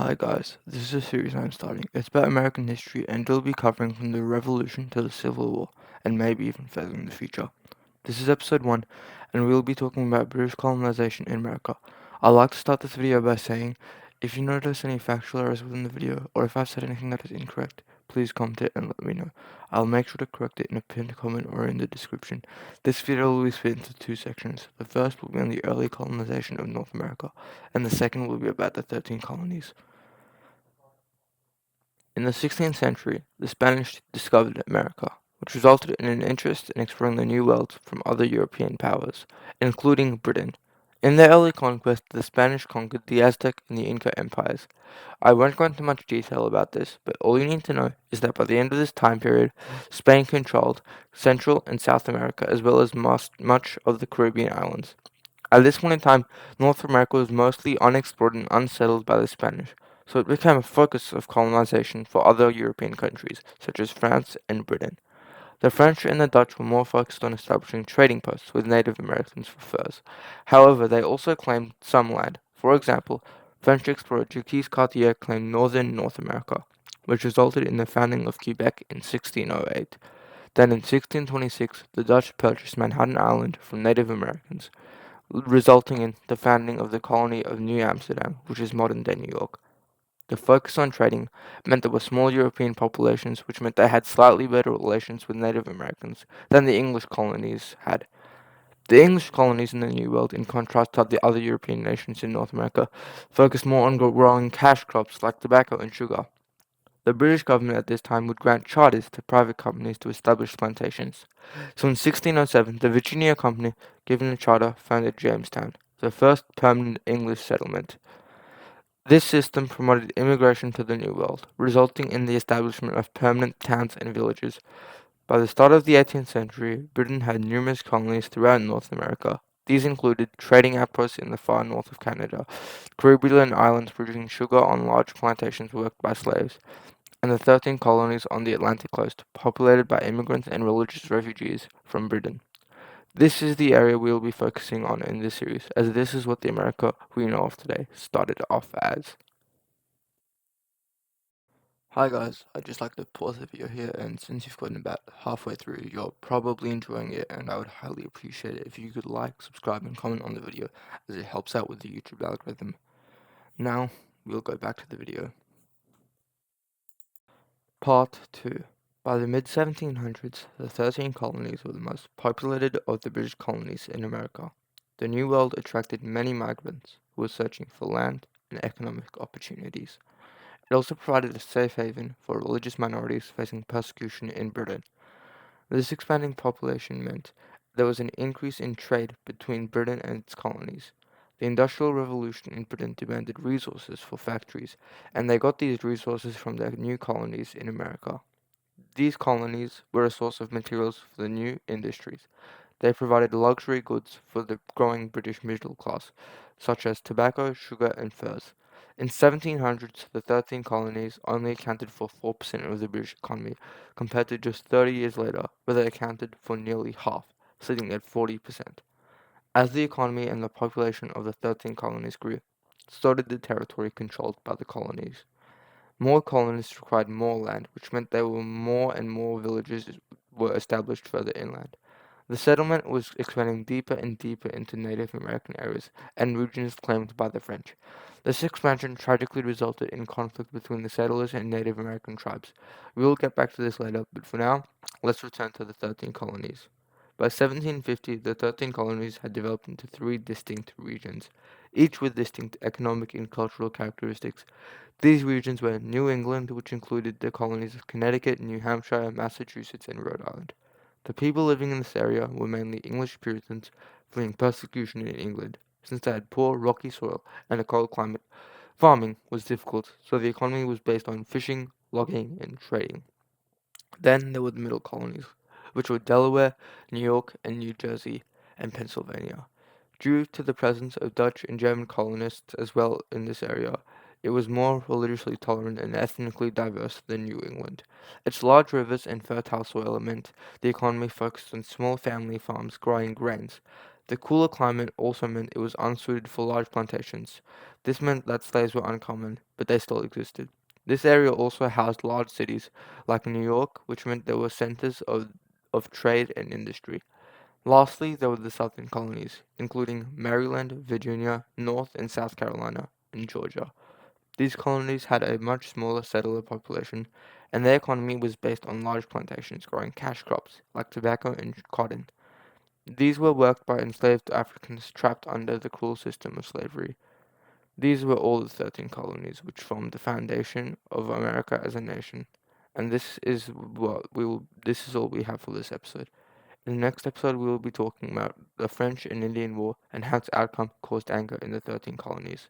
Hi guys, this is a series I'm starting. It's about American history and it'll be covering from the Revolution to the Civil War, and maybe even further in the future. This is episode 1, and we'll be talking about British colonization in America. I'd like to start this video by saying, if you notice any factual errors within the video, or if I've said anything that is incorrect, please comment it and let me know. I'll make sure to correct it in a pinned comment or in the description. This video will be split into two sections. The first will be on the early colonization of North America, and the second will be about the 13 colonies. In the 16th century, the Spanish discovered America, which resulted in an interest in exploring the New World from other European powers, including Britain. In their early conquest, the Spanish conquered the Aztec and the Inca empires. I won't go into much detail about this, but all you need to know is that by the end of this time period, Spain controlled Central and South America as well as much of the Caribbean islands. At this point in time, North America was mostly unexplored and unsettled by the Spanish, so it became a focus of colonization for other European countries, such as France and Britain. The French and the Dutch were more focused on establishing trading posts with Native Americans for furs. However, they also claimed some land. For example, French explorer Jacques Cartier claimed northern North America, which resulted in the founding of Quebec in 1608. Then in 1626, the Dutch purchased Manhattan Island from Native Americans, resulting in the founding of the colony of New Amsterdam, which is modern-day New York. The focus on trading meant there were small European populations, which meant they had slightly better relations with Native Americans than the English colonies had. The English colonies in the New World, in contrast to the other European nations in North America, focused more on growing cash crops like tobacco and sugar. The British government at this time would grant charters to private companies to establish plantations. So in 1607, the Virginia Company, given a charter, founded Jamestown, the first permanent English settlement. This system promoted immigration to the New World, resulting in the establishment of permanent towns and villages. By the start of the 18th century, Britain had numerous colonies throughout North America. These included trading outposts in the far north of Canada, Caribbean islands producing sugar on large plantations worked by slaves, and the 13 colonies on the Atlantic coast, populated by immigrants and religious refugees from Britain. This is the area we will be focusing on in this series, as this is what the America we know of today started off as. Hi guys, I'd just like to pause the video here, and since you've gotten about halfway through, you're probably enjoying it, and I would highly appreciate it if you could like, subscribe, and comment on the video, as it helps out with the YouTube algorithm. Now, we'll go back to the video. Part 2. By the mid-1700s, the 13 colonies were the most populated of the British colonies in America. The New World attracted many migrants who were searching for land and economic opportunities. It also provided a safe haven for religious minorities facing persecution in Britain. This expanding population meant there was an increase in trade between Britain and its colonies. The Industrial Revolution in Britain demanded resources for factories, and they got these resources from their new colonies in America. These colonies were a source of materials for the new industries. They provided luxury goods for the growing British middle class, such as tobacco, sugar, and furs. In 1700s, the 13 colonies only accounted for 4% of the British economy, compared to just 30 years later, where they accounted for nearly half, sitting at 40%. As the economy and the population of the 13 colonies grew, so did the territory controlled by the colonies. More colonists required more land, which meant there were more and more villages were established further inland. The settlement was expanding deeper and deeper into Native American areas and regions claimed by the French. This expansion tragically resulted in conflict between the settlers and Native American tribes. We will get back to this later, but for now, let's return to the 13 colonies. By 1750, the 13 colonies had developed into three distinct regions, each with distinct economic and cultural characteristics. These regions were New England, which included the colonies of Connecticut, New Hampshire, Massachusetts, and Rhode Island. The people living in this area were mainly English Puritans fleeing persecution in England. Since they had poor, rocky soil and a cold climate, farming was difficult, so the economy was based on fishing, logging, and trading. Then there were the middle colonies, which were Delaware, New York, and New Jersey, and Pennsylvania. Due to the presence of Dutch and German colonists as well in this area, it was more religiously tolerant and ethnically diverse than New England. Its large rivers and fertile soil meant the economy focused on small family farms growing grains. The cooler climate also meant it was unsuited for large plantations. This meant that slaves were uncommon, but they still existed. This area also housed large cities, like New York, which meant there were centers of trade and industry. Lastly, there were the southern colonies, including Maryland, Virginia, North and South Carolina, and Georgia. These colonies had a much smaller settler population, and their economy was based on large plantations growing cash crops like tobacco and cotton. These were worked by enslaved Africans trapped under the cruel system of slavery. These were all the 13 colonies which formed the foundation of America as a nation. And this is all we have for this episode. In the next episode we will be talking about the French and Indian War and how its outcome caused anger in the 13 colonies.